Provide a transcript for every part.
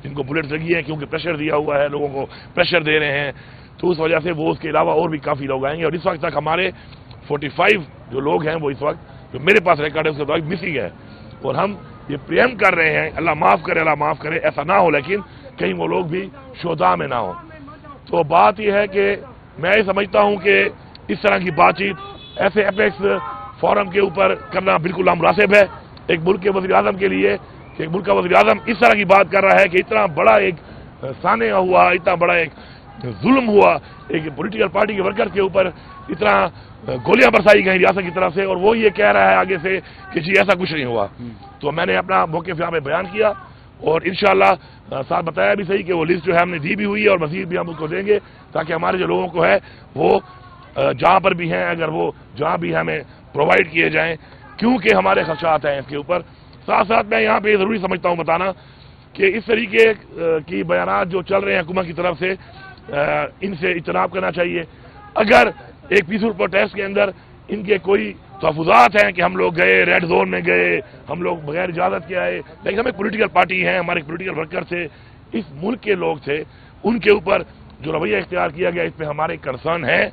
جن کو بلٹ لگی ہے کیونکہ پریشر دیا ہوا ہے، لوگوں کو پریشر دے رہے ہیں، تو اس وجہ سے وہ اس کے علاوہ اور بھی کافی لوگ آئیں گے. اور اس وقت تک ہمارے 45 جو لوگ ہیں وہ اس وقت جو میرے پاس ریکارڈ ہے اس کے مسنگ ہے. اور ہم یہ پریم کر رہے ہیں، اللہ معاف کرے ایسا نہ ہو، لیکن کہیں وہ لوگ بھی شہداء میں نہ ہو. تو بات یہ ہے کہ میں یہ سمجھتا ہوں کہ اس طرح کی بات چیت ایسے اپیکس فورم کے اوپر کرنا بالکل نامناسب ہے ایک ملک کے وزیر اعظم کے لیے، کہ ایک ملک کا وزیر اعظم اس طرح کی بات کر رہا ہے کہ اتنا بڑا ایک سانحہ ہوا، اتنا بڑا ایک ظلم ہوا ایک پولیٹیکل پارٹی کے ورکر کے اوپر، اتنا گولیاں برسائی گئی ریاست کی طرف سے، اور وہ یہ کہہ رہا ہے آگے سے کہ جی ایسا کچھ نہیں ہوا. تو میں نے اپنا موقف یہاں پہ بیان کیا، اور انشاءاللہ ساتھ بتایا بھی صحیح کہ وہ لسٹ جو ہے ہم نے دی بھی ہوئی ہے، اور مزید بھی ہم اس کو دیں گے تاکہ ہمارے جو لوگوں کو ہے وہ جہاں پر بھی ہیں اگر وہ جہاں بھی ہمیں پرووائڈ کیے جائیں، کیونکہ ہمارے خدشات ہیں اس کے اوپر. ساتھ ساتھ میں یہاہ پہ ضروری سمجھتا ہوں بتانا کہ اس طریقے کی بیانات جو چل رہے ہیں حکومت کی طرف سے، ان سے اجتناب کرنا چاہیے. اگر ایک پیسفل پروٹیسٹ کے اندر ان کے کوئی تحفظات ہیں کہ ہم لوگ گئے ریڈ زون میں گئے، ہم لوگ بغیر اجازت کے آئے، لیکن ہم ایک پولیٹیکل پارٹی ہیں، ہمارے پولیٹیکل ورکر تھے، اس ملک کے لوگ تھے، ان کے اوپر جو رویہ اختیار کیا گیا اس پہ ہمارے کنسرن ہیں،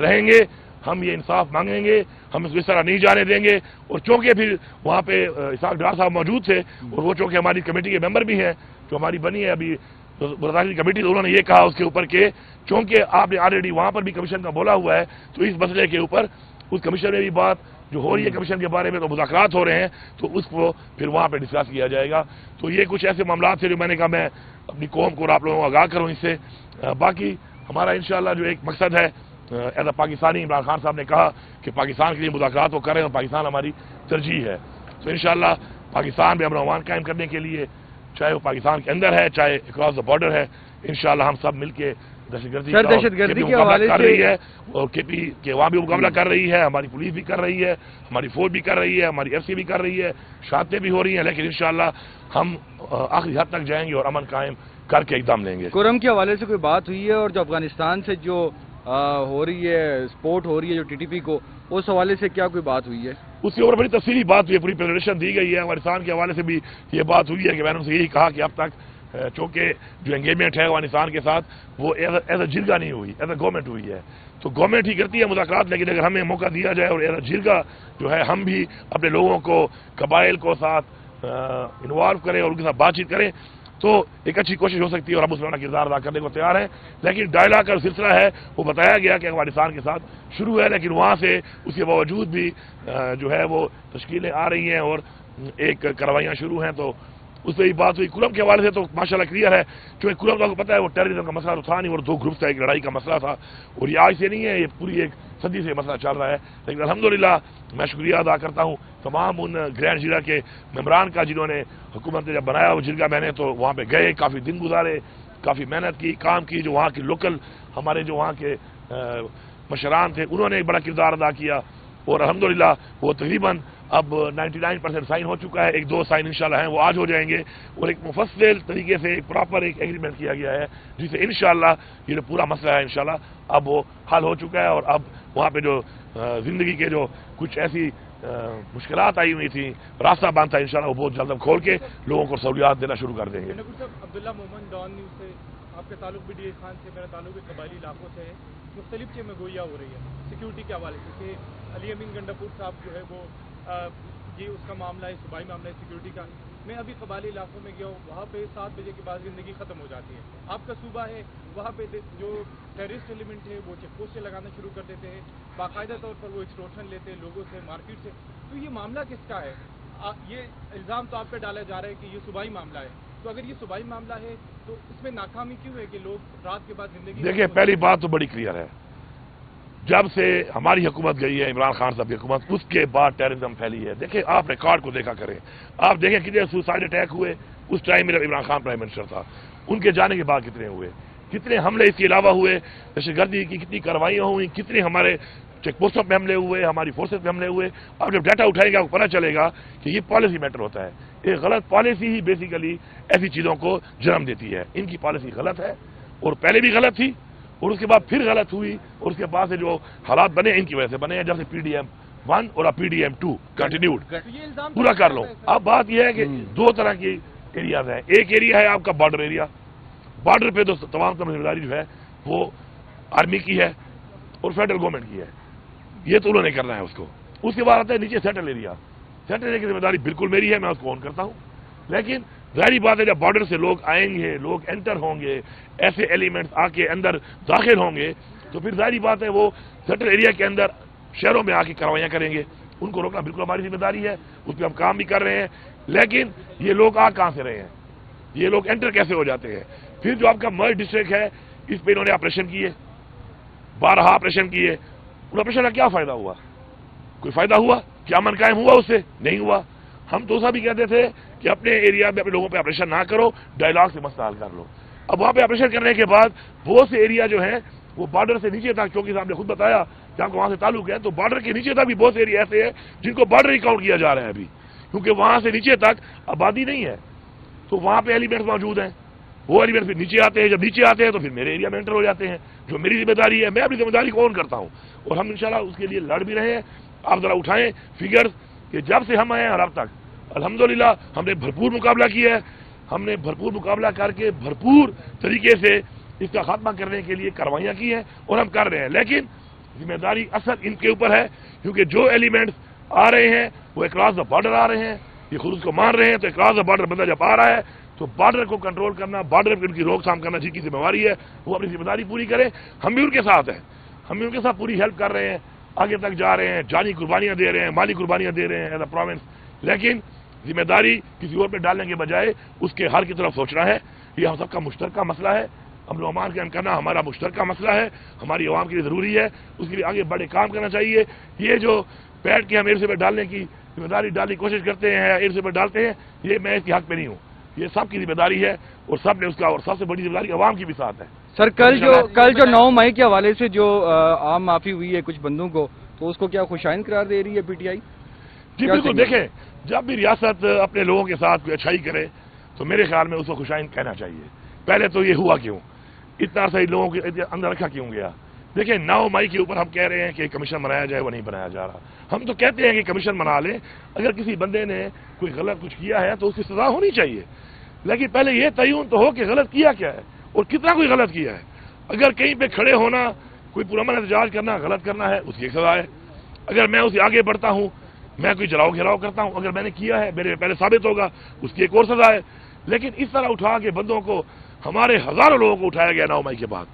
رہیں گے. ہم یہ انصاف مانگیں گے، ہم اس طرح نہیں جانے دیں گے. اور چونکہ پھر وہاں پہ اسحاق ڈار صاحب موجود تھے، اور وہ چونکہ ہماری کمیٹی کے ممبر بھی ہیں جو ہماری بنی ہے ابھی برطانوی کمیٹی، تو انہوں نے یہ کہا اس کے اوپر کہ چونکہ آپ نے آلریڈی وہاں پر بھی کمیشن کا بولا ہوا ہے تو اس مسئلے کے اوپر اس کمیشن میں بھی بات جو ہو رہی ہے کمیشن کے بارے میں تو مذاکرات ہو رہے ہیں، تو اس کو پھر وہاں پہ ڈسکس کیا جائے گا. تو یہ کچھ ایسے معاملات تھے جو میں نے کہا میں اپنی قوم کو اور آپ لوگوں کو آگاہ کروں اس سے. باقی ہمارا انشاءاللہ جو ایک مقصد ہے ایز اے پاکستانی، عمران خان صاحب نے کہا کہ پاکستان کے لیے مذاکرات وہ کریں اور پاکستان ہماری ترجیح ہے. تو انشاءاللہ پاکستان میں امن و امان قائم کرنے کے لیے، چاہے وہ پاکستان کے اندر ہے چاہے اکراس دا بارڈر ہے، انشاءاللہ ہم سب مل کے دہشت گردی کے حوالے کر رہی ہے، اور کے پی کے وہاں بھی مقابلہ کر رہی ہے، ہماری پولیس بھی کر رہی ہے، ہماری فوج بھی کر رہی ہے، ہماری ایف سی بھی کر رہی ہے، شہادتیں بھی ہو رہی ہیں، لیکن انشاءاللہ ہم آخری حد تک جائیں گے اور امن قائم کر کے اقدام لیں گے. کرم کے حوالے سے کوئی بات ہوئی ہے؟ اور جو افغانستان سے جو ہو رہی ہے سپورٹ ہو رہی ہے جو ٹی ٹی پی کو، اس حوالے سے کیا کوئی بات ہوئی ہے؟ اس کے اوپر بڑی تفصیلی بات ہوئی ہے، پوری پریزنٹیشن دی گئی ہے. افغانستان کے حوالے سے بھی یہ بات ہوئی ہے کہ میں نے ان سے یہی کہا کہ اب تک چونکہ جو انگیجمنٹ ہے افغانستان کے ساتھ وہ ایز اے جرگہ نہیں ہوئی، ایز اے گورنمنٹ ہوئی ہے. تو گورنمنٹ ہی کرتی ہے مذاکرات، لیکن اگر ہمیں موقع دیا جائے اور ایز اے جرگہ جو ہے ہم بھی اپنے لوگوں کو قبائل کو ساتھ انوالو کریں اور ان کے ساتھ بات چیت کریں تو ایک اچھی کوشش ہو سکتی ہے، اور ہم اس میں اپنا کردار ادا کرنے کو تیار ہیں. لیکن ڈائلاگ کا سلسلہ ہے وہ بتایا گیا کہ افغانستان کے ساتھ شروع ہے، لیکن وہاں سے اس کے باوجود بھی جو ہے وہ تشکیلیں آ رہی ہیں اور ایک کارروائیاں شروع ہیں. تو اس پہ بھی بات ہوئی. کلم کے حوالے سے تو ماشاءاللہ کلیئر ہے، چونکہ کلم آپ کو پتہ ہے وہ ٹیررزم کا مسئلہ تو تھا نہیں، اور دو گروپس کا ایک لڑائی کا مسئلہ تھا، اور یہ آج سے نہیں ہے، یہ پوری ایک صدی سے مسئلہ چل رہا ہے. لیکن الحمدللہ میں شکریہ ادا کرتا ہوں تمام ان گرینڈ جرگہ کے ممبران کا جنہوں نے حکومت نے جب بنایا وہ جرگہ میں نے تو وہاں پہ گئے، کافی دن گزارے، کافی محنت کی، کام کی. جو وہاں کی لوکل ہمارے جو وہاں کے مشران تھے انہوں نے ایک بڑا کردار ادا کیا، اور الحمدللہ وہ تقریباً اب 99% سائن ہو چکا ہے. ایک دو سائن انشاءاللہ ہیں وہ آج ہو جائیں گے، اور ایک مفصل طریقے سے ایک پراپر ایک ایگریمنٹ کیا گیا ہے جس سے انشاءاللہ یہ جو پورا مسئلہ ہے انشاءاللہ اب وہ حل ہو چکا ہے. اور اب وہاں پہ جو زندگی کے جو کچھ ایسی مشکلات آئی ہوئی تھیں، راستہ بند تھا، انشاءاللہ وہ بہت جلد ہم کھول کے لوگوں کو سہولیات دینا شروع کر دیں گے. عبداللہ مومن ڈان نیوز سے آپ کا تعلق بھی ڈی اے خان سے، میرا تعلق بھی قبائلی علاقوں سے ہے. مختلف چیزیں گوئیاں ہو رہی ہے سیکیورٹی کے حوالے سے کہ علی امین گنڈاپور صاحب جو ہے وہ یہ اس کا معاملہ ہے، صوبائی معاملہ ہے سیکیورٹی کا. میں ابھی قبائلی علاقوں میں گیا ہوں، وہاں پہ 7 بجے کے بعد زندگی ختم ہو جاتی ہے. آپ کا صوبہ ہے، وہاں پہ جو ٹیررسٹ ایلیمنٹ ہے وہ چیک پوسٹیں لگانا شروع کر دیتے ہیں، باقاعدہ طور پر وہ ایکسٹورشن لیتے ہیں لوگوں سے، مارکیٹ سے. تو یہ معاملہ کس کا ہے؟ یہ الزام تو آپ پہ ڈالا جا رہا ہے کہ یہ صوبائی معاملہ ہے. تو اگر یہ صوبائی معاملہ ہے تو اس میں ناکامی کیوں ہے کہ لوگ رات کے بعد زندگی؟ دیکھیں پہلی بات تو بڑی کلیئر ہے، جب سے ہماری حکومت گئی ہے عمران خان صاحب کی حکومت اس کے بعد ٹیررزم پھیلی ہے. دیکھیں آپ ریکارڈ کو دیکھا کریں، آپ دیکھیں کتنے سوسائڈ اٹیک ہوئے اس ٹائم میں عمران خان پرائم منسٹر تھا، ان کے جانے کے بعد کتنے ہوئے، کتنے حملے اس کے علاوہ ہوئے، دہشت گردی کی کتنی کارروائیاں ہوئیں، کتنے ہمارے چیک پوسٹوں پہ حملے ہوئے، ہماری فورسز پہ حملے ہوئے. اب جب ڈیٹا اٹھائیں گے آپ کو پتہ چلے گا کہ یہ پالیسی میٹر ہوتا ہے. ایک غلط پالیسی ہی بیسیکلی ایسی چیزوں کو جنم دیتی ہے. ان کی پالیسی غلط ہے اور پہلے بھی غلط تھی اور اس کے بعد پھر غلط ہوئی، اور اس کے بعد سے جو حالات بنے ان کی وجہ سے بنے ہیں، جیسے PDM-1 اور PDM-2 کنٹینیوڈ پورا کر لو. اب بات یہ ہے کہ دو طرح کی ایریاز ہیں. ایک ایریا ہے آپ کا بارڈر ایریا. بارڈر پہ تو تمام ذمہ داری جو ہے وہ آرمی کی ہے اور فیڈرل گورنمنٹ کی ہے. یہ تو انہوں نے کرنا ہے اس کو. اس کے بعد آتا ہے نیچے سیٹل ایریا. سیٹل ایریا کی ذمہ داری بالکل میری ہے, میں اس کو اون کرتا ہوں. لیکن ظاہری بات ہے جب بارڈر سے لوگ آئیں گے, لوگ انٹر ہوں گے, ایسے ایلیمنٹس آ کے اندر داخل ہوں گے, تو پھر ظاہری بات ہے وہ سیٹل ایریا کے اندر شہروں میں آ کے کارروائیاں کریں گے. ان کو روکنا بالکل ہماری ذمہ داری ہے, اس پہ ہم کام بھی کر رہے ہیں. لیکن یہ لوگ آ کہاں سے رہے ہیں, یہ لوگ انٹر کیسے ہو جاتے ہیں؟ پھر جو آپ کا مرج ڈسٹرکٹ ہے اس پہ انہوں نے آپریشن کیے, 12 آپریشن کیے. ان آپریشن کا کیا فائدہ ہوا؟ کوئی فائدہ ہوا؟ کیا امن قائم ہوا اس سے؟ نہیں ہوا. ہم تو بھی کہتے تھے کہ اپنے ایریا میں اپنے لوگوں پہ آپریشن نہ کرو, ڈائلاگ سے مسئلہ حل کر لو. اب وہاں پہ آپریشن کرنے کے بعد بہت سے ایریا جو ہیں وہ بارڈر سے نیچے تک, چونکہ صاحب نے خود بتایا کہ آپ کو وہاں سے تعلق ہے, تو بارڈر کے نیچے تک بھی بہت سے ایریا ایسے ہیں جن کو بارڈر ہی کاؤنٹ کیا جا رہا ہے ابھی, کیونکہ وہاں سے نیچے تک آبادی نہیں ہے. تو وہاں پہ ایلیمنٹس موجود ہیں, وہ ایلیمنٹس پھر نیچے آتے ہیں. جب نیچے آتے ہیں تو پھر میرے ایریا میں انٹر ہو جاتے ہیں, جو میری ذمہ داری ہے. میں اپنی ذمہ داری کو اون کرتا ہوں اور ہم انشاءاللہ اس کے لیے لڑ بھی رہے ہیں. آپ ذرا اٹھائیں فگرز کہ جب سے ہم آئے ہیں اور اب تک الحمدللہ ہم نے بھرپور مقابلہ کیا ہے. ہم نے بھرپور مقابلہ کر کے بھرپور طریقے سے اس کا خاتمہ کرنے کے لیے کاروائیاں کی ہیں اور ہم کر رہے ہیں. لیکن ذمہ داری اصل ان کے اوپر ہے, کیونکہ جو ایلیمنٹس آ رہے ہیں وہ اکراس دا بارڈر آ رہے ہیں, یہ خود اس کو مان رہے ہیں. تو اکراس دا بارڈر بندہ جب آ رہا ہے تو بارڈر کو کنٹرول کرنا, بارڈر پہ ان کی روک تھام کرنا جن کی ذمہ داری ہے وہ اپنی ذمہ داری پوری کرے. ہم بھی ان کے ساتھ ہیں, ہم بھی ان کے ساتھ پوری ہیلپ کر رہے ہیں, آگے تک جا رہے ہیں, جانی قربانیاں دے رہے ہیں, مالی قربانیاں دے رہے ہیں ایز اے پروونس. لیکن ذمہ داری کسی اور پہ ڈالنے کے بجائے اس کے حل کی طرف سوچنا ہے. یہ ہم سب کا مشترکہ مسئلہ ہے. امن و امان قائم کرنا ہمارا مشترکہ مسئلہ ہے, ہماری عوام کے لیے ضروری ہے. اس کے لیے آگے بڑے کام کرنا چاہیے. یہ جو پیٹ کے ہم ایئر سے پہ ڈالنے کی ذمہ داری ڈالنے کی کوشش کرتے ہیں, ایئر سے پہ ڈالتے ہیں, یہ میں اس کے حق پہ نہیں ہوں. یہ سب کی ذمہ داری ہے اور سب نے اس کا, اور سب سے بڑی ذمہ داری عوام کی بھی ساتھ ہے. سر کل جو 9 مئی کے حوالے سے جو عام معافی ہوئی ہے کچھ بندوں کو, تو اس کو کیا خوشائند قرار دے رہی ہے پی ٹی آئی؟ جی بالکل. دیکھیں جب بھی ریاست اپنے لوگوں کے ساتھ کوئی اچھائی کرے تو میرے خیال میں اس کو خوشائند کہنا چاہیے. پہلے تو یہ ہوا کیوں, اتنا صحیح لوگوں کے اندر رکھا کیوں گیا؟ دیکھیں 9 مئی کے اوپر ہم کہہ رہے ہیں کہ کمیشن بنایا جائے, وہ نہیں بنایا جا رہا. ہم تو کہتے ہیں کہ کمیشن بنا لیں. اگر کسی بندے نے کوئی غلط کچھ کیا ہے تو اس کی سزا ہونی چاہیے, لیکن پہلے یہ تعین تو ہو کہ غلط کیا کیا ہے اور کتنا کوئی غلط کیا ہے. اگر کہیں پہ کھڑے ہونا, کوئی پرامن احتجاج کرنا غلط کرنا ہے, اس کی ایک سزا ہے. اگر میں اسے آگے بڑھتا ہوں, میں کوئی جلاؤ گھیراؤ کرتا ہوں, اگر میں نے کیا ہے میرے پہلے ثابت ہوگا, اس کی ایک اور سزا ہے. لیکن اس طرح اٹھا کے بندوں کو, ہمارے ہزاروں لوگوں کو اٹھایا گیا 9 مئی کے بعد.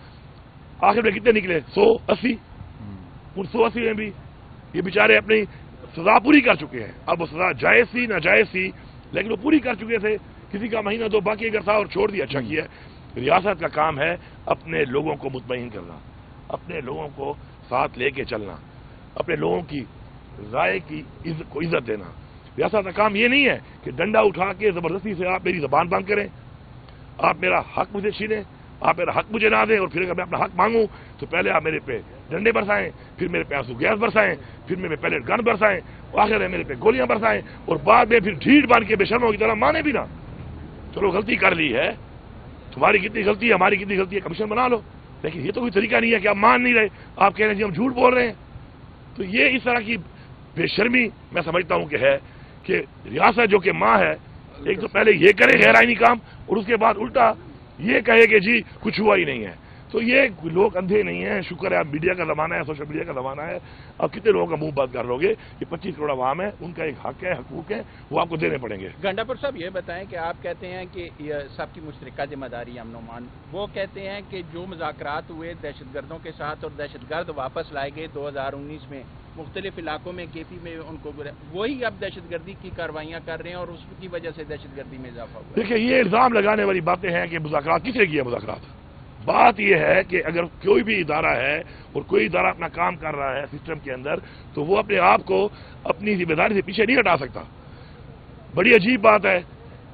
آخر میں کتنے نکلے؟ 180. ان 180 میں بھی یہ بیچارے اپنی سزا پوری کر چکے ہیں. اب وہ سزا جائز تھی ناجائز تھی, لیکن وہ پوری کر چکے تھے. کسی کا مہینہ 2 باقی اگر تھا اور چھوڑ دیا, اچھا کیا. ریاست کا کام ہے اپنے لوگوں کو مطمئن کرنا, اپنے لوگوں کو ساتھ لے کے چلنا, اپنے لوگوں کی رائے کی کو عزت دینا. ریاست کا کام یہ نہیں ہے کہ ڈنڈا اٹھا کے زبردستی سے آپ میری زبان بند کریں, آپ میرا حق مجھے چھینیں, آپ میرا حق مجھے نہ دیں, اور پھر اگر میں اپنا حق مانگوں تو پہلے آپ میرے پہ ڈنڈے برسائیں, پھر میرے پہ آنسو گیس برسائیں, پھر میرے پہلے گن برسائیں, آخر میں میرے پہ گولیاں برسائیں, اور بعد میں پھر ڈھیٹ بن کے بے شرموں کی طرح مانے بھی نہ. چلو غلطی کر لی ہے, تمہاری کتنی غلطی ہے, ہماری کتنی غلطی ہے, کمیشن بنا لو. لیکن یہ تو کوئی طریقہ نہیں ہے کہ آپ مان نہیں رہے, آپ کہہ رہے ہیں جی ہم جھوٹ بول رہے ہیں. تو یہ اس طرح کی بے شرمی میں سمجھتا ہوں کہ ہے کہ ریاست جو کہ ماں ہے, ایک تو پہلے یہ کرے غیر آئینی کام, اور اس کے بعد الٹا یہ کہے کہ جی کچھ ہوا ہی نہیں ہے. تو یہ لوگ اندھے نہیں ہیں. شکر ہے اب میڈیا کا زمانہ ہے, سوشل میڈیا کا زمانہ ہے. اب کتنے لوگوں کا منہ بند کر لو گے؟ یہ 25 کروڑ عوام ہے, ان کا ایک حق ہے, حقوق ہے, وہ آپ کو دینے پڑیں گے. گنڈا پور صاحب یہ بتائیں کہ آپ کہتے ہیں کہ یہ سب کی مشترکہ ذمہ داری امن و امان, وہ کہتے ہیں کہ جو مذاکرات ہوئے دہشت گردوں کے ساتھ اور دہشت گرد واپس لائے گئے 2019 میں مختلف علاقوں میں, کے پی میں ان کو, وہی اب دہشت گردی کی کاروائیاں کر رہے ہیں اور اس کی وجہ سے دہشت گردی میں اضافہ ہوا. دیکھیں یہ الزام لگانے والی باتیں ہیں کہ مذاکرات کس نے کیا. مذاکرات بات یہ ہے کہ اگر کوئی بھی ادارہ ہے اور کوئی ادارہ اپنا کام کر رہا ہے سسٹم کے اندر, تو وہ اپنے آپ کو اپنی ذمہ داری سے پیچھے نہیں ہٹا سکتا. بڑی عجیب بات ہے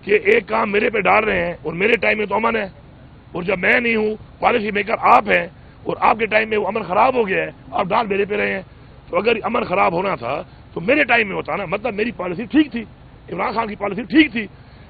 کہ ایک کام میرے پہ ڈال رہے ہیں اور میرے ٹائم میں تو امن ہے, اور جب میں نہیں ہوں پالیسی میکر آپ ہیں اور آپ کے ٹائم میں وہ امن خراب ہو گیا ہے, آپ ڈال میرے پہ رہے ہیں. تو اگر امن خراب ہونا تھا تو میرے ٹائم میں ہوتا نا, مطلب میری پالیسی ٹھیک تھی, عمران خان کی پالیسی ٹھیک تھی,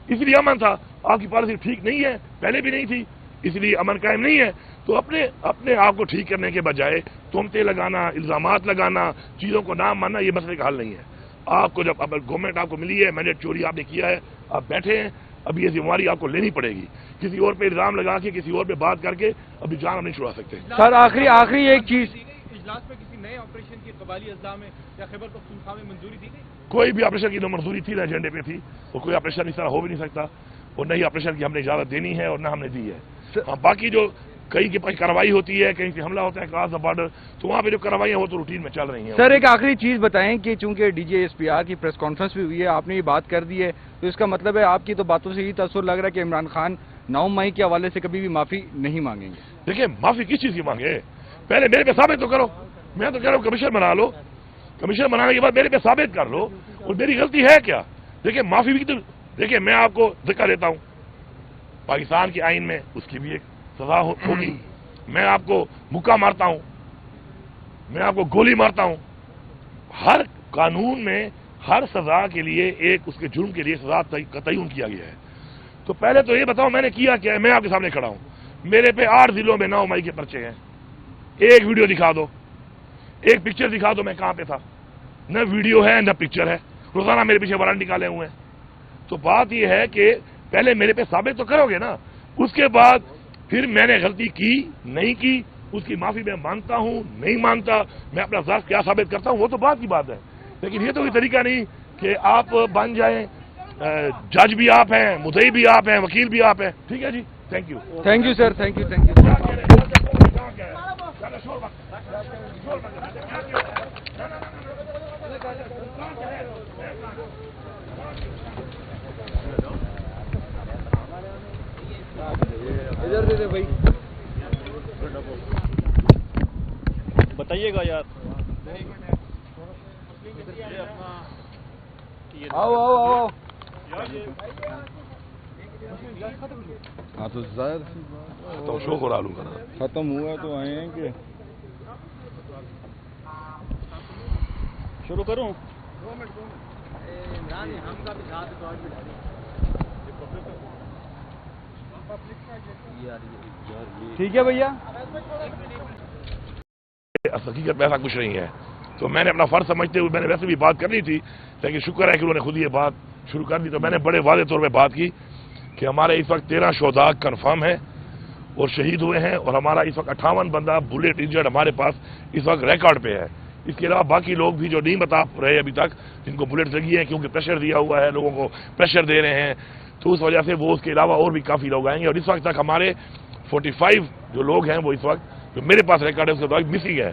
اس لیے امن تھا. آپ کی پالیسی ٹھیک نہیں ہے, پہلے بھی نہیں تھی, اس لیے امن قائم نہیں ہے. تو اپنے آپ کو ٹھیک کرنے کے بجائے تہمتیں لگانا, الزامات لگانا, چیزوں کو نہ ماننا, یہ مسئلے کا حل نہیں ہے. آپ کو جب گورنمنٹ آپ کو ملی ہے, مینڈیٹ چوری آپ نے کیا ہے, آپ بیٹھے ہیں, ابھی یہ ذمہ داری آپ کو لینی پڑے گی. کسی اور پہ الزام لگا کے کسی اور پہ بات کر کے ابھی جان ہم نہیں چھڑا سکتے. سر آخری ایک چیز, اجلاس میں کسی نئے آپریشن کی قبائلی اضلاع میں یا خیبر پختونخوا میں منظوری دی گئی؟ کوئی بھی آپریشن کی نہ منظوری تھی نہ ایجنڈے پہ تھی, اور کوئی آپریشن اس طرح ہو بھی نہیں سکتا, اور نہ ہی آپریشن کی ہم نے اجازت دینی ہے اور نہ ہم نے دی ہے. باقی جو کہیں کے پاس کارروائی ہوتی ہے, کہیں سے حملہ ہوتا ہے کراس دا بارڈر, تو وہاں پہ جو کارروائیاں وہ تو روٹین میں چل رہی ہیں. سر ایک آخری چیز بتائیں کہ چونکہ D G S P R کی پریس کانفرنس بھی ہوئی ہے, آپ نے یہ بات کر دی ہے, تو اس کا مطلب ہے آپ کی تو باتوں سے یہ تاثر لگ رہا ہے کہ عمران خان 9 مئی کے حوالے سے کبھی بھی معافی نہیں مانگیں گے. دیکھیں معافی کس چیز کی مانگے, پہلے میرے پہ ثابت تو کرو. میں تو کہہ رہا ہوں کمیشن بنا لو, کمیشن بنانے کے بعد میرے پہ ثابت کر لو اور میری غلطی ہے کیا. دیکھیں معافی بھی تو, دیکھیں میں آپ کو ذکر دیتا ہوں, پاکستان کے آئین میں اس کی بھی ایک سزا ہوگی. میں آپ کو مکہ مارتا ہوں, میں آپ کو گولی مارتا ہوں, ہر قانون میں ہر سزا کے لیے ایک اس کے جرم کے لیے سزا کا تعین کیا گیا ہے. تو پہلے تو یہ بتاؤ میں نے کیا کیا ہے. میں آپ کے سامنے کھڑا ہوں, میرے پہ 8 ضلعوں میں 9 مئی کے پرچے ہیں. ایک ویڈیو دکھا دو, ایک پکچر دکھا دو میں کہاں پہ تھا. نہ ویڈیو ہے نہ پکچر ہے, روزانہ میرے پیچھے وارنٹ نکالے ہوئے ہیں. تو بات یہ ہے کہ پہلے میرے پہ ثابت تو کرو گے نا, اس کے بعد پھر میں نے غلطی کی نہیں کی, اس کی معافی میں مانگتا ہوں نہیں مانگتا, میں اپنا ذات کیا ثابت کرتا ہوں وہ تو بات کی بات ہے. لیکن یہ تو کوئی طریقہ نہیں کہ آپ بن جائیں, جج بھی آپ ہیں, مدعی بھی آپ ہیں, وکیل بھی آپ ہیں. ٹھیک ہے جی, thank you. Thank you sir, thank you. ادھر دے دے بھائی, بتائیے گا یار. آؤ آؤ آؤ. ہاں تو زیادہ تو شو کو ڈالوں گا نا, ختم ہوا تو آئے ہیں کہ شروع کروں. ٹھیک ہے بھیا. حقیقت میں ایسا کچھ نہیں ہے. تو میں نے اپنا فرض سمجھتے ہوئے میں نے ویسے بھی بات کرنی تھی, لیکن شکر ہے کہ انہوں نے خود یہ بات شروع کر دی. تو میں نے بڑے واضح طور پہ بات کی کہ ہمارے اس وقت 13 شہداء کنفرم ہیں اور شہید ہوئے ہیں, اور ہمارا اس وقت 58 بندہ بلیٹ انجرڈ ہمارے پاس اس وقت ریکارڈ پہ ہے. اس کے علاوہ باقی لوگ بھی جو نہیں بتا رہے ابھی تک, جن کو بلیٹ لگی ہے کیونکہ پریشر دیا ہوا ہے, لوگوں کو پریشر دے رہے ہیں, تو اس وجہ سے وہ اس کے علاوہ اور بھی کافی لوگ آئیں گے. اور اس وقت تک ہمارے 45 جو لوگ ہیں وہ اس وقت جو میرے پاس ریکارڈ ہے اس کے بعد مسنگ ہے,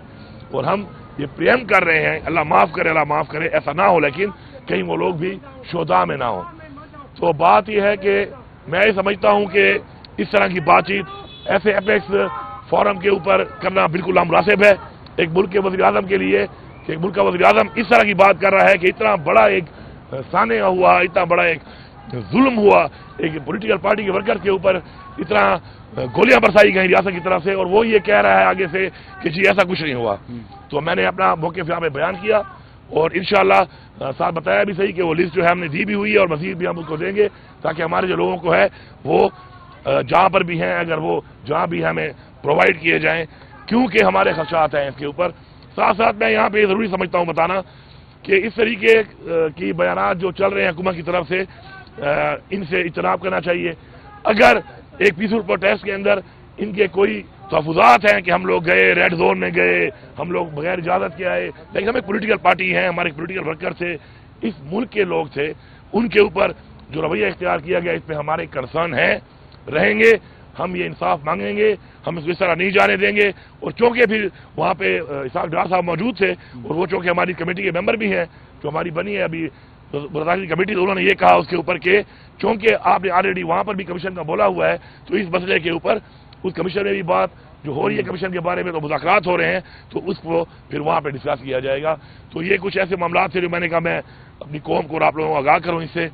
اور ہم یہ پریم کر رہے ہیں, اللہ معاف کرے اللہ معاف کرے ایسا نہ ہو, لیکن کہیں وہ لوگ بھی شہداء میں نہ ہوں. تو بات یہ ہے کہ میں یہ سمجھتا ہوں کہ اس طرح کی بات چیت ایسے اپیکس فورم کے اوپر کرنا بالکل نامناسب ہے ایک ملک کے وزیر اعظم کے لیے, کہ ایک ملک کا وزیر اعظم اس طرح کی بات کر رہا ہے کہ اتنا بڑا ایک سانحہ ہوا, اتنا بڑا ایک ظلم ہوا ایک پولیٹیکل پارٹی کے ورکر کے اوپر, اتنا گولیاں برسائی گئیں ریاست کی طرف سے, اور وہ یہ کہہ رہا ہے آگے سے کہ جی ایسا کچھ نہیں ہوا. تو میں نے اپنا موقف یہاں پہ بیان کیا, اور انشاءاللہ ساتھ بتایا بھی صحیح کہ وہ لسٹ جو ہے ہم نے دی بھی ہوئی ہے, اور مزید بھی ہم اس کو دیں گے تاکہ ہمارے جو لوگوں کو ہے وہ جہاں پر بھی ہیں اگر وہ جہاں بھی ہمیں پرووائڈ کیے جائیں, کیونکہ ہمارے خدشات ہیں اس کے اوپر. ساتھ ساتھ میں یہاں پہ یہ ضروری سمجھتا ہوں بتانا کہ اس طریقے کی بیانات جو چل رہے ہیں حکومت کی طرف سے, ان سے اجتناب کرنا چاہیے. اگر ایک پیسفل پروٹیسٹ کے اندر ان کے کوئی تحفظات ہیں کہ ہم لوگ گئے ریڈ زون میں گئے, ہم لوگ بغیر اجازت کے آئے, لیکن ہم ایک پولیٹیکل پارٹی ہیں, ہمارے پولیٹیکل ورکر تھے, اس ملک کے لوگ تھے, ان کے اوپر جو رویہ اختیار کیا گیا اس پہ ہمارے کنسرن ہیں, رہیں گے, ہم یہ انصاف مانگیں گے, ہم اس کو اس طرح نہیں جانے دیں گے. اور چونکہ پھر وہاں پہ اسحاق ڈار صاحب موجود تھے, اور وہ چونکہ ہماری کمیٹی کے ممبر بھی ہیں جو ہماری بنی ہے ابھی برطانوی کمیٹی, تو انہوں نے یہ کہا اس کے اوپر کہ چونکہ آپ نے آلریڈی وہاں پر بھی کمیشن کا بولا ہوا ہے, تو اس مسئلے کے اوپر اس کمیشن میں بھی بات جو ہو رہی ہے کمیشن کے بارے میں تو مذاکرات ہو رہے ہیں, تو اس کو پھر وہاں پہ ڈسکس کیا جائے گا. تو یہ کچھ ایسے معاملات تھے جو میں نے کہا میں اپنی قوم کو اور آپ لوگوں کو آگاہ کروں اس سے.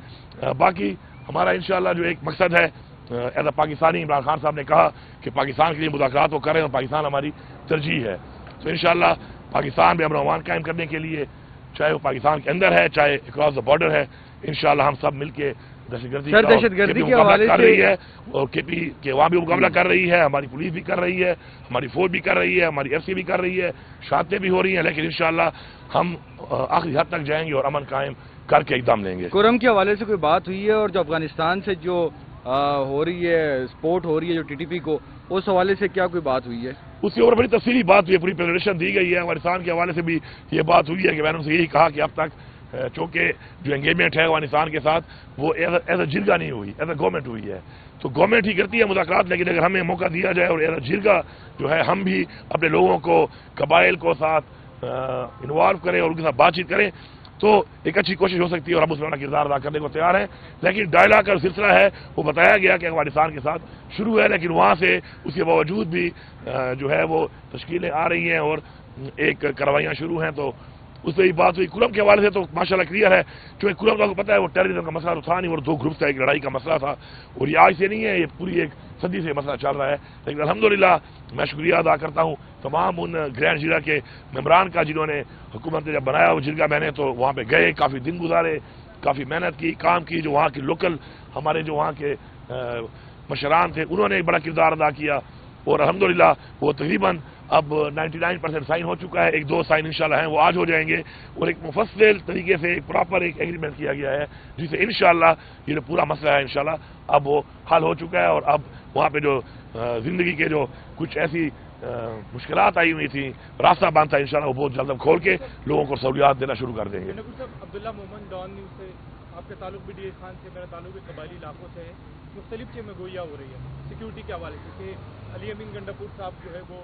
باقی ہمارا انشاءاللہ جو ایک مقصد ہے ایز اے پاکستانی, عمران خان صاحب نے کہا کہ پاکستان کے لیے مذاکرات وہ کر رہے ہیں, اور پاکستان ہماری ترجیح ہے. تو انشاءاللہ پاکستان میں امن و امان قائم کرنے کے لیے, چاہے وہ پاکستان کے اندر ہے چاہے اکراس دا بارڈر ہے, انشاءاللہ ہم سب مل کے دہشت گردی کے حوالے کر رہی ہے, اور کے پی کے وہاں بھی مقابلہ کر رہی ہے, ہماری پولیس بھی کر رہی ہے, ہماری فوج بھی کر رہی ہے, ہماری ایف سی بھی کر رہی ہے, شہادتیں بھی ہو رہی ہیں, لیکن انشاءاللہ ہم آخری حد تک جائیں گے اور امن قائم کر کے اقدام لیں گے. کرم کے حوالے سے کوئی بات ہوئی ہے اور جو افغانستان سے جو ہو رہی ہے سپورٹ ہو رہی ہے جو ٹی ٹی پی کو, اس حوالے سے کیا کوئی بات ہوئی ہے؟ اس کے اوپر بڑی تفصیلی بات ہوئی ہے, پوری پریزنٹیشن دی گئی ہے. افغانستان کے حوالے سے بھی یہ بات ہوئی ہے کہ میں نے ان سے یہی کہا کہ اب تک چونکہ جو انگیجمنٹ ہے افغانستان کے ساتھ وہ ایز اے جرگہ نہیں ہوئی, ایز اے گورنمنٹ ہوئی ہے. تو گورنمنٹ ہی کرتی ہے مذاکرات, لیکن اگر ہمیں موقع دیا جائے اور ایز اے جرگہ جو ہے ہم بھی اپنے لوگوں کو قبائل کو ساتھ انوالو کریں اور ان کے ساتھ بات چیت کریں تو ایک اچھی کوشش ہو سکتی ہے اور ہم اس میں اپنا کردار ادا کرنے کو تیار ہیں. لیکن ڈائلاگ کا سلسلہ ہے وہ بتایا گیا کہ افغانستان کے ساتھ شروع ہے, لیکن وہاں سے اس کے باوجود بھی جو ہے وہ تشکیلیں آ رہی ہیں اور ایک کارروائیاں شروع ہیں. تو اس سے بھی بات ہوئی. کرم کے حوالے سے تو ماشاءاللہ کلیئر ہے, چونکہ کرم کا کو پتہ ہے وہ ٹیررزم کا مسئلہ تو تھا نہیں, اور دو گروپس کا ایک لڑائی کا مسئلہ تھا, اور یہ آج سے نہیں ہے, یہ پوری ایک صدی سے مسئلہ چل رہا ہے. لیکن الحمدللہ میں شکریہ ادا کرتا ہوں تمام ان گرینڈ جرگہ کے ممبران کا جنہوں نے حکومت نے جب بنایا وہ جرگہ, میں نے تو وہاں پہ گئے, کافی دن گزارے, کافی محنت کی, کام کی. جو وہاں کے لوکل ہمارے جو وہاں کے مشران تھے انہوں نے ایک بڑا کردار ادا کیا, اور الحمدللہ وہ تقریباً اب 99% سائن ہو چکا ہے. ایک دو سائن انشاءاللہ ہیں وہ آج ہو جائیں گے, اور ایک مفصل طریقے سے ایک پراپر ایک ایگریمنٹ کیا گیا ہے جس سے انشاءاللہ یہ جو پورا مسئلہ ہے انشاءاللہ اب وہ حل ہو چکا ہے. اور اب وہاں پہ جو زندگی کے جو کچھ ایسی مشکلات آئی ہوئی تھیں, راستہ بند تھا, انشاءاللہ وہ بہت جلد کھول کے لوگوں کو سہولیات دینا شروع کر دیں گے. عبداللہ مومن ڈان نیوز سے آپ کے تعلق بھی ڈی اے خان سے, میرا تعلق بھی قبائلی علاقوں سے ہے. مختلف چیزیں گویا ہو رہی ہے سیکیورٹی کے حوالے سے کہ علی امین گنڈاپور صاحب جو ہے وہ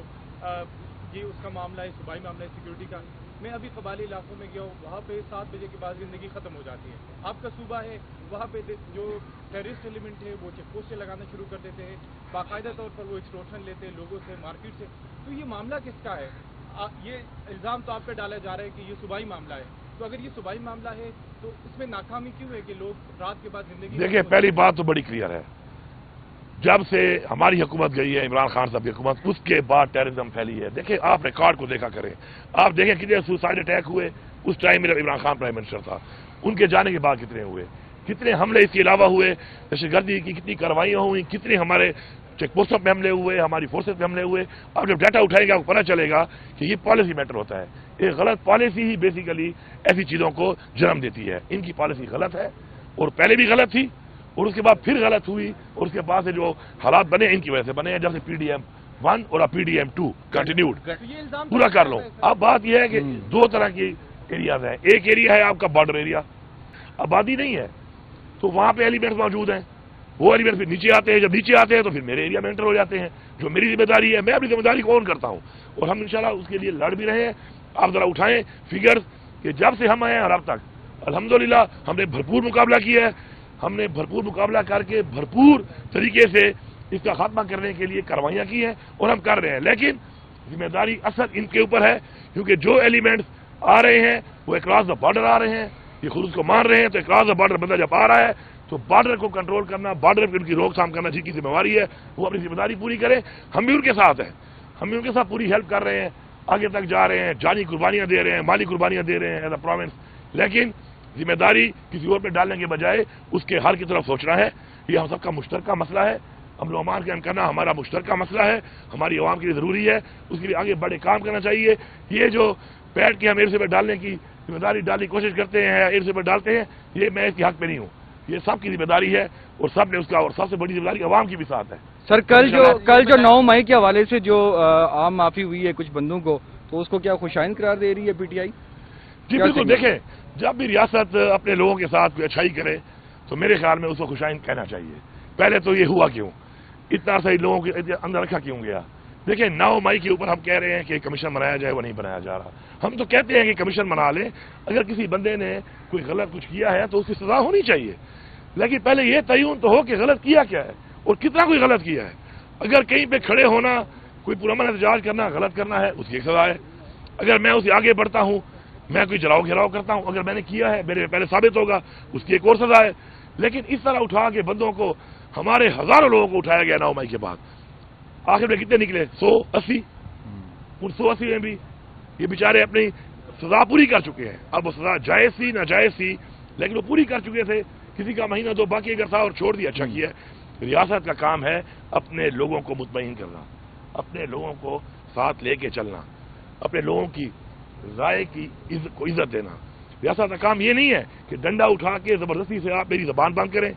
یہ اس کا معاملہ ہے, صوبائی معاملہ ہے سیکیورٹی کا. میں ابھی قبائلی علاقوں میں گیا ہوں, وہاں پہ 7 بجے کے بعد زندگی ختم ہو جاتی ہے. آپ کا صوبہ ہے, وہاں پہ جو ٹیررسٹ ایلیمنٹ ہے وہ چیک پوسٹیں لگانا شروع کر دیتے ہیں, باقاعدہ طور پر وہ ایکسٹورشن لیتے ہیں لوگوں سے, مارکیٹ سے. تو یہ معاملہ کس کا ہے؟ یہ الزام تو آپ پہ ڈالا جا رہا ہے کہ یہ صوبائی معاملہ ہے. تو اگر یہ صوبائی معاملہ ہے تو اس میں ناکامی کیوں ہے کہ لوگ رات کے بعد زندگی... دیکھیں, پہلی بات تو بڑی کلیئر ہے, جب سے ہماری حکومت گئی ہے عمران خان صاحب کی حکومت, اس کے بعد ٹیررزم پھیلی ہے. دیکھیں آپ ریکارڈ کو دیکھا کریں, آپ دیکھیں کتنے سوسائڈ اٹیک ہوئے اس ٹائم میں جب عمران خان پرائم منسٹر تھا, ان کے جانے کے بعد کتنے ہوئے, کتنے حملے اس کے علاوہ ہوئے, دہشت گردی کی کتنی کارروائیاں ہوئیں, کتنے ہمارے چیک پوسٹوں پہ حملے ہوئے, ہماری فورسز پہ حملے ہوئے. آپ جب ڈیٹا اٹھائیں گے آپ کو پتہ چلے گا کہ یہ پالیسی میٹر ہوتا ہے. ایک غلط پالیسی ہی بیسیکلی ایسی چیزوں کو جنم دیتی ہے. ان کی پالیسی غلط ہے, اور پہلے بھی غلط تھی, اور اس کے بعد پھر غلط ہوئی, اور اس کے بعد سے جو حالات بنے ان کی وجہ سے بنے ہیں, جب سے PDM-1 اور PDM-2 کنٹینیوڈ پورا کر لو. اب بات یہ ہے کہ دو طرح کی ایریاز ہیں. ایک ایریا ہے آپ کا بارڈر ایریا, آبادی نہیں ہے, تو وہاں پہ ایلیمنٹس موجود ہیں, وہ ایلیمنٹس پھر نیچے آتے ہیں, جب نیچے آتے ہیں تو پھر میرے ایریا میں انٹر ہو جاتے ہیں, جو میری ذمہ داری ہے. میں اپنی ذمہ داری کو اون کرتا ہوں, اور ہم انشاءاللہ اس کے لیے لڑ بھی رہے ہیں. آپ ذرا اٹھائیں فگرز کہ جب سے ہم آئے ہیں اور اب تک الحمدللہ ہم نے بھرپور مقابلہ کیا ہے. ہم نے بھرپور مقابلہ کر کے بھرپور طریقے سے اس کا خاتمہ کرنے کے لیے کاروائیاں کی ہیں, اور ہم کر رہے ہیں. لیکن ذمہ داری اصل ان کے اوپر ہے, کیونکہ جو ایلیمنٹس آ رہے ہیں وہ اکراس دا بارڈر آ رہے ہیں, یہ خود اس کو مان رہے ہیں. تو اکراس دا بارڈر بندہ جب آ رہا ہے تو بارڈر کو کنٹرول کرنا, بارڈر پہ ان کی روک تھام کرنا جن کی ذمہ داری ہے وہ اپنی ذمہ داری پوری کرے. ہم بھی ان کے ساتھ ہیں, ہم بھی ان کے ساتھ پوری ہیلپ کر رہے ہیں, آگے تک جا رہے ہیں, جانی قربانیاں دے رہے ہیں, مالی قربانیاں دے رہے ہیں ایز اے پروونس. لیکن ذمہ داری کسی اور پہ ڈالنے کے بجائے اس کے حل کی طرف سوچنا ہے. یہ ہم سب کا مشترکہ مسئلہ ہے, امن و امان قائم کرنا ہمارا مشترکہ مسئلہ ہے, ہماری عوام کے لیے ضروری ہے. اس کے لیے آگے بڑے کام کرنا چاہیے. یہ جو پیٹ کے ہم ایئر سے پہ ڈالنے کی ذمہ داری ڈالنے کی کوشش کرتے ہیں, ایئر سے پہ ڈالتے ہیں, یہ میں اس کے حق پہ نہیں ہوں. یہ سب کی ذمہ داری ہے, اور سب نے اس کا, اور سب سے بڑی ذمہ داری عوام کی بھی ساتھ ہے. سر کل جو 9 مئی کے حوالے سے جو عام معافی ہوئی ہے کچھ بندوں کو, تو اس کو کیا خوشائند قرار دے رہی ہے PTI؟ جی بالکل. دیکھیں, جب بھی ریاست اپنے لوگوں کے ساتھ کوئی اچھائی کرے تو میرے خیال میں اس کو خوشائند کہنا چاہیے. پہلے تو یہ ہوا کیوں, اتنا صحیح لوگوں کے اندر رکھا کیوں گیا؟ دیکھیں 9 مئی کے اوپر ہم کہہ رہے ہیں کہ کمیشن بنایا جائے, وہ نہیں بنایا جا رہا. ہم تو کہتے ہیں کہ کمیشن بنا لیں, اگر کسی بندے نے کوئی غلط کچھ کیا ہے تو اس کی سزا ہونی چاہیے. لیکن پہلے یہ تعین تو ہو کہ غلط کیا کیا ہے اور کتنا کوئی غلط کیا ہے. اگر کہیں پہ کھڑے ہونا, کوئی پرامن احتجاج کرنا, غلط کرنا ہے, اس کی ایک سزا ہے. اگر میں اسے آگے بڑھتا ہوں, میں کوئی جلاؤ گھیراؤ کرتا ہوں, اگر میں نے کیا ہے, میرے پہلے ثابت ہوگا, اس کی ایک اور سزا ہے. لیکن اس طرح اٹھا کے بندوں کو, ہمارے ہزاروں لوگوں کو اٹھایا گیا 9 مئی کے بعد, آخر میں کتنے نکلے؟ 180. ان 180 میں بھی یہ بیچارے اپنی سزا پوری کر چکے ہیں. اب وہ سزا جائز سی ناجائز سی, لیکن وہ پوری کر چکے تھے. کسی کا مہینہ 2 باقی اگر تھا اور چھوڑ دیا, اچھا کیا. ریاست کا کام ہے اپنے لوگوں کو مطمئن کرنا, اپنے لوگوں کو ساتھ لے کے چلنا, اپنے لوگوں کی رائے کی کو عزت دینا. ریاست کا کام یہ نہیں ہے کہ ڈنڈا اٹھا کے زبردستی سے آپ میری زبان بند کریں،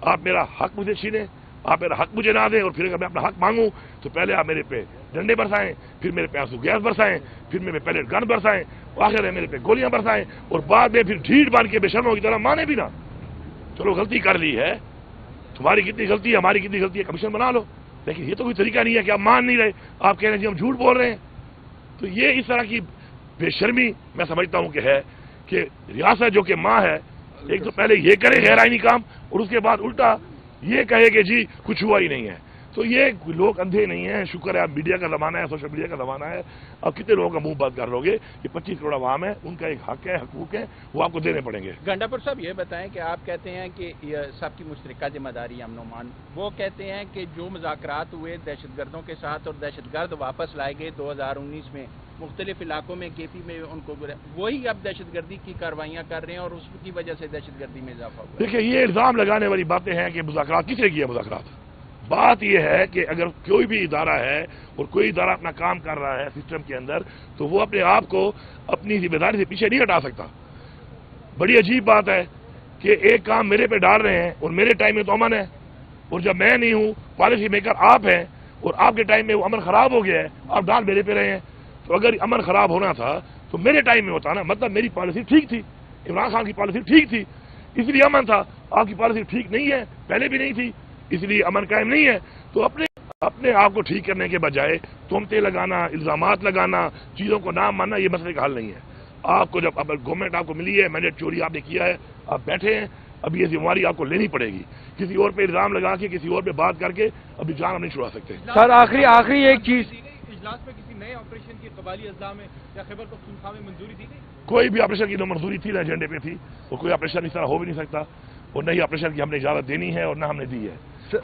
آپ میرا حق مجھے چھینیں، آپ میرا حق مجھے نہ دیں، اور پھر اگر میں اپنا حق مانگوں تو پہلے آپ میرے پہ ڈنڈے برسائیں، پھر میرے پہ آنسو گیس برسائیں، پھر میرے پہ پیلیٹ گن برسائیں، آخر میں میرے پہ گولیاں برسائیں، اور بعد میں پھر ڈھیٹ بن کے بے شرموں کی طرح مانے بھی نہ۔ چلو غلطی کر لی ہے، تمہاری کتنی غلطی ہے، ہماری کتنی غلطی ہے، کمیشن بنا لو، لیکن یہ تو کوئی طریقہ نہیں ہے کہ آپ مان نہیں رہے، آپ کہہ رہے ہیں جی ہم جھوٹ بول رہے ہیں۔ تو یہ اس طرح کی بے شرمی میں سمجھتا ہوں کہ ہے کہ ریاست جو کہ ماں ہے، ایک تو پہلے یہ کرے غیر آئینی کام، اور اس کے بعد الٹا یہ کہے کہ جی کچھ ہوا ہی نہیں ہے۔ تو یہ لوگ اندھے نہیں ہیں، شکر ہے اب میڈیا کا زمانہ ہے، سوشل میڈیا کا زمانہ ہے، اب کتنے لوگوں کا منہ بند کر لو گے؟ یہ 25 کروڑ عوام ہے، ان کا ایک حق ہے، حقوق ہیں، وہ آپ کو دینے پڑیں گے۔ گنڈا پور صاحب یہ بتائیں کہ آپ کہتے ہیں کہ یہ سب کی مشترکہ ذمہ داری امن و امان، وہ کہتے ہیں کہ جو مذاکرات ہوئے دہشت گردوں کے ساتھ اور دہشت گرد واپس لائے گئے 2019 میں مختلف علاقوں میں کے پی میں ان کو وہی اب دہشت گردی کی کاروائیاں کر رہے ہیں اور اس کی وجہ سے دہشت گردی میں اضافہ ہوا۔ دیکھیں یہ الزام لگانے والی باتیں ہیں کہ مذاکرات کس نے کیا؟ مذاکرات بات یہ ہے کہ اگر کوئی بھی ادارہ ہے اور کوئی ادارہ اپنا کام کر رہا ہے سسٹم کے اندر، تو وہ اپنے آپ کو اپنی ذمہ داری سے پیچھے نہیں ہٹا سکتا۔ بڑی عجیب بات ہے کہ ایک کام میرے پہ ڈال رہے ہیں اور میرے ٹائم میں تو امن ہے، اور جب میں نہیں ہوں پالیسی میکر آپ ہیں اور آپ کے ٹائم میں وہ امن خراب ہو گیا ہے، آپ ڈال میرے پہ رہے ہیں۔ تو اگر امن خراب ہونا تھا تو میرے ٹائم میں ہوتا نا، مطلب میری پالیسی ٹھیک تھی، عمران خان کی پالیسی ٹھیک تھی، اس لیے امن تھا۔ آپ کی پالیسی ٹھیک نہیں ہے، پہلے بھی نہیں تھی، اس لیے امن قائم نہیں ہے۔ تو اپنے آپ کو ٹھیک کرنے کے بجائے تہمتیں لگانا، الزامات لگانا، چیزوں کو نہ ماننا، یہ مسئلے کا حل نہیں ہے۔ آپ کو جب اب گورنمنٹ آپ کو ملی ہے، مینڈیٹ چوری آپ نے کیا ہے، آپ بیٹھے ہیں، اب یہ ذمہ داری آپ کو لینی پڑے گی۔ کسی اور پہ الزام لگا کے کسی اور پہ بات کر کے ابھی جان ہم نہیں چھڑا سکتے۔ سر آخری ایک چیز، اجلاس میں کسی نئے آپریشن کی قبائلی اضلاع میں یا خیبر پختونخوا میں منظوری دی گئی؟ کوئی بھی آپریشن کی نہ منظوری تھی نہ ایجنڈے پہ تھی، اور کوئی آپریشن اس طرح ہو بھی نہیں سکتا، اور نہ ہی آپریشن کی ہم نے اجازت دینی ہے اور نہ ہم نے دی ہے۔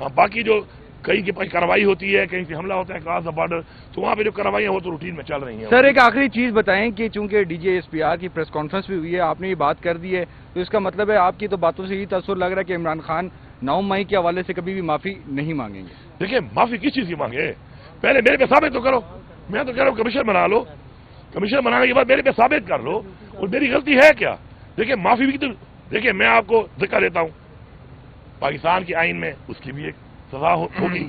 ہاں باقی جو کہیں کی کارروائی ہوتی ہے، کہیں سے حملہ ہوتا ہے کراس دا بارڈر، تو وہاں پہ جو کارروائیاں وہ تو روٹین میں چل رہی ہیں۔ سر ایک آخری چیز بتائیں کہ چونکہ D G S P R کی پریس کانفرنس بھی ہوئی ہے، آپ نے یہ بات کر دی ہے، تو اس کا مطلب ہے آپ کی تو باتوں سے یہ تاثر لگ رہا ہے کہ عمران خان 9 مئی کے حوالے سے کبھی بھی معافی نہیں مانگیں گے۔ دیکھیں معافی کس چیز کی مانگے؟ پہلے میرے پہ ثابت تو کرو۔ میں تو کہہ رہا ہوں کمیشن بنا لو، کمیشن بنانے کے بعد میرے پہ ثابت کر لو اور میری غلطی ہے کیا۔ دیکھیں معافی بھی تو، دیکھیں میں آپ کو ذکر دیتا ہوں، پاکستان کے آئین میں اس کی بھی ایک سزا ہوگی،